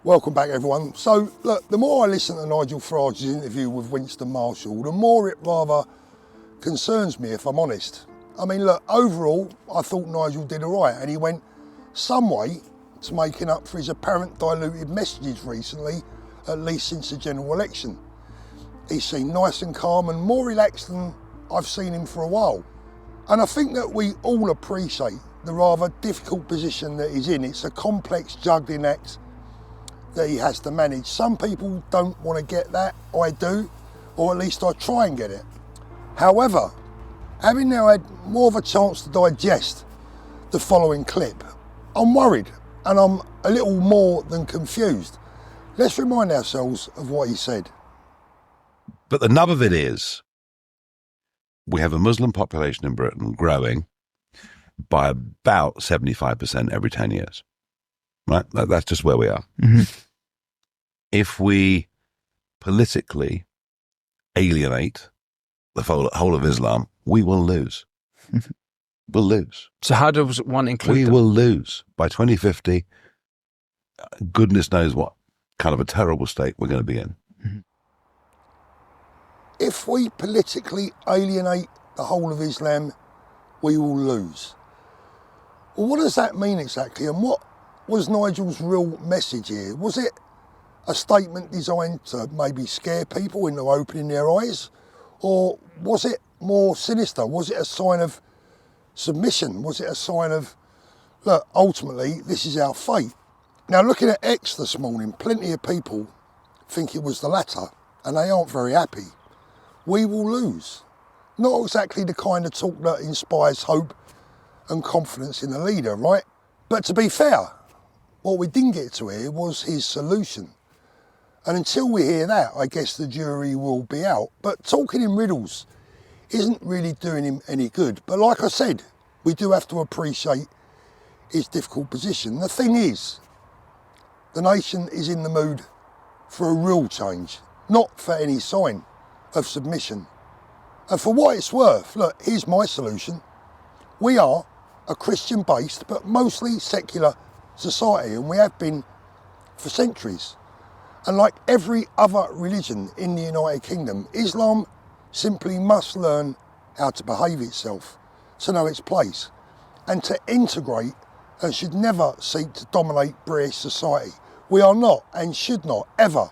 Welcome back, everyone. So, look, the more I listen to Nigel Farage's interview with Winston Marshall, the more it rather concerns me, if I'm honest. I mean, look, overall, I thought Nigel did all right, and he went some way to making up for his apparent diluted messages recently, at least since the general election. He seemed nice and calm and more relaxed than I've seen him for a while. And I think that we all appreciate the rather difficult position that he's in. It's a complex juggling act that he has to manage. Some people don't want to get that, I do, or at least I try and get it. However, having now had more of a chance to digest the following clip, I'm worried and I'm a little more than confused. Let's remind ourselves of what he said. But the nub of it is, we have a Muslim population in Britain growing by about 75% every 10 years. Right? That's just where we are. Mm-hmm. If we politically alienate the whole of Islam, we will lose. We'll lose. So how does one include We them? will lose. By 2050, goodness knows what kind of a terrible state we're going to be in. If we politically alienate the whole of Islam, we will lose. Well, what does that mean exactly? And what was Nigel's real message here? Was it a statement designed to maybe scare people into opening their eyes? Or was it more sinister? Was it a sign of submission? Was it a sign of, look, ultimately, this is our fate? Now, looking at X this morning, plenty of people think it was the latter, and they aren't very happy. We will lose. Not exactly the kind of talk that inspires hope and confidence in the leader, right? But to be fair, what we didn't get to hear was his solution. And until we hear that, I guess the jury will be out. But talking in riddles isn't really doing him any good. But like I said, we do have to appreciate his difficult position. The thing is, the nation is in the mood for a real change, not for any sign of submission. And for what it's worth, look, here's my solution. We are a Christian-based, but mostly secular society, and we have been for centuries. And like every other religion in the United Kingdom, Islam simply must learn how to behave itself, to know its place, and to integrate, and should never seek to dominate British society. We are not and should not ever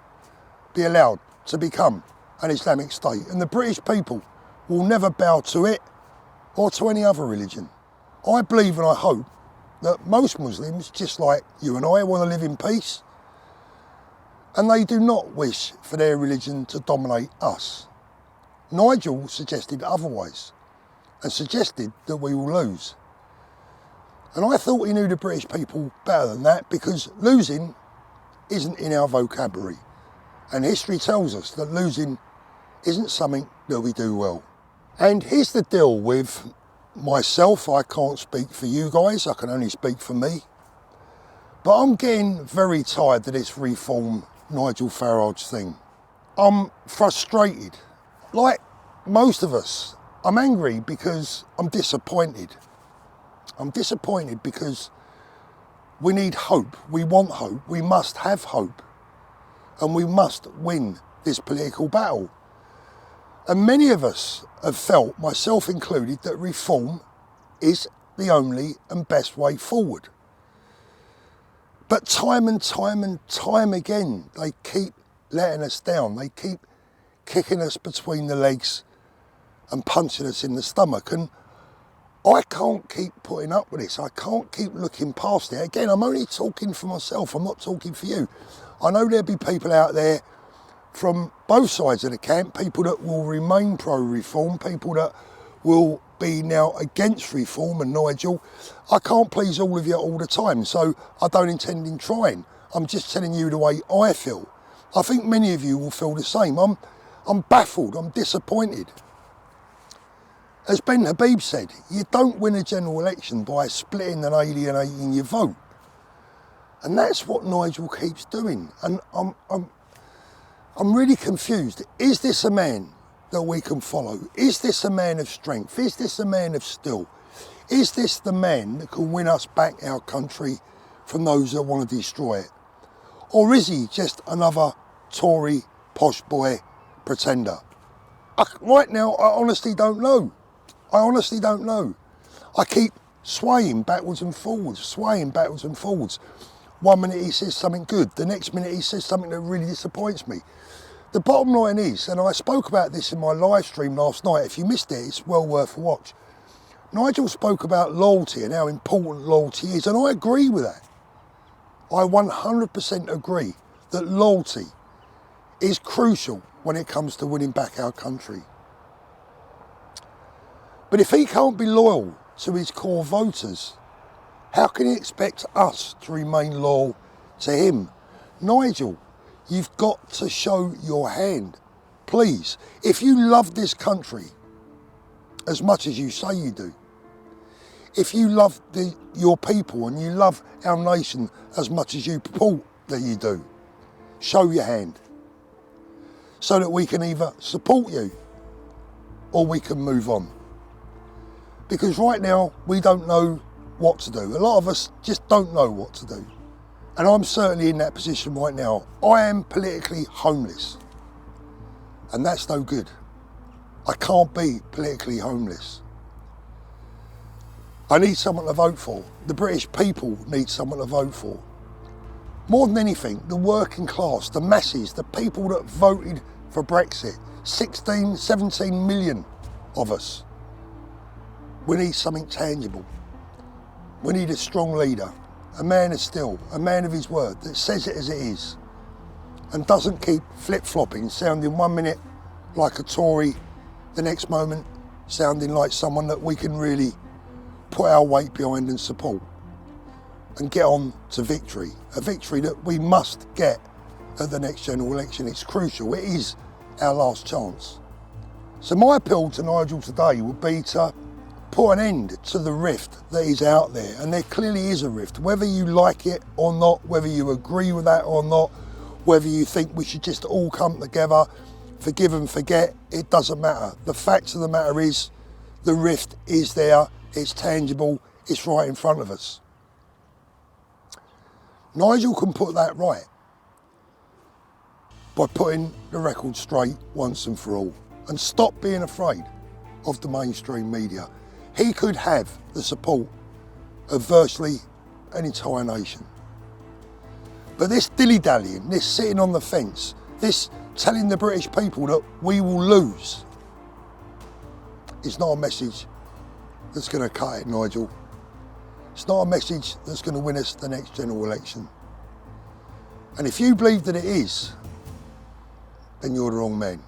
be allowed to become an Islamic state, and the British people will never bow to it or to any other religion. I believe and I hope that most Muslims, just like you and I, want to live in peace, and they do not wish for their religion to dominate us. Nigel suggested otherwise, and suggested that we will lose. And I thought he knew the British people better than that, because losing isn't in our vocabulary. And history tells us that losing isn't something that we do well. And here's the deal with myself. I can't speak for you guys, I can only speak for me. But I'm getting very tired of this reform Nigel Farage thing. I'm frustrated. Like most of us, I'm angry because I'm disappointed. I'm disappointed because we need hope. We want hope. We must have hope. And we must win this political battle. And many of us have felt, myself included, that reform is the only and best way forward. But time and time and time again, they keep letting us down. They keep kicking us between the legs and punching us in the stomach. And I can't keep putting up with this. I can't keep looking past it. Again, I'm only talking for myself. I'm not talking for you. I know there'll be people out there from both sides of the camp, people that will remain pro-reform, people that will be now against reform, and Nigel, I can't please all of you all the time, so I don't intend in trying. I'm just telling you the way I feel. I think many of you will feel the same. I'm baffled, I'm disappointed. As Ben Habib said, you don't win a general election by splitting and alienating your vote. And that's what Nigel keeps doing. And I'm really confused. Is this a man that we can follow? Is this a man of strength? Is this a man of steel? Is this the man that can win us back our country from those that want to destroy it? Or is he just another Tory posh boy pretender? Right now, I honestly don't know. I honestly don't know. I keep swaying backwards and forwards, swaying backwards and forwards. One minute he says something good, the next minute he says something that really disappoints me. The bottom line is, and I spoke about this in my live stream last night, if you missed it, it's well worth a watch. Nigel spoke about loyalty and how important loyalty is, and I agree with that. I 100% agree that loyalty is crucial when it comes to winning back our country. But if he can't be loyal to his core voters, how can he expect us to remain loyal to him? Nigel, you've got to show your hand. Please, if you love this country as much as you say you do, if you love your people and you love our nation as much as you purport that you do, show your hand so that we can either support you or we can move on. Because right now we don't know what to do. A lot of us just don't know what to do. And I'm certainly in that position right now. I am politically homeless. And that's no good. I can't be politically homeless. I need someone to vote for. The British people need someone to vote for. More than anything, the working class, the masses, the people that voted for Brexit, 16, 17 million of us. We need something tangible. We need a strong leader, a man of steel, a man of his word that says it as it is and doesn't keep flip-flopping, sounding 1 minute like a Tory, the next moment sounding like someone that we can really put our weight behind and support and get on to victory, a victory that we must get at the next general election. It's crucial, it is our last chance. So my appeal to Nigel today would be to put an end to the rift that is out there, and there clearly is a rift, whether you like it or not, whether you agree with that or not, whether you think we should just all come together, forgive and forget, it doesn't matter. The fact of the matter is the rift is there, it's tangible, it's right in front of us. Nigel can put that right by putting the record straight once and for all and stop being afraid of the mainstream media. He could have the support of virtually an entire nation. But this dilly-dallying, this sitting on the fence, this telling the British people that we will lose is not a message that's going to cut it, Nigel. It's not a message that's going to win us the next general election. And if you believe that it is, then you're the wrong man.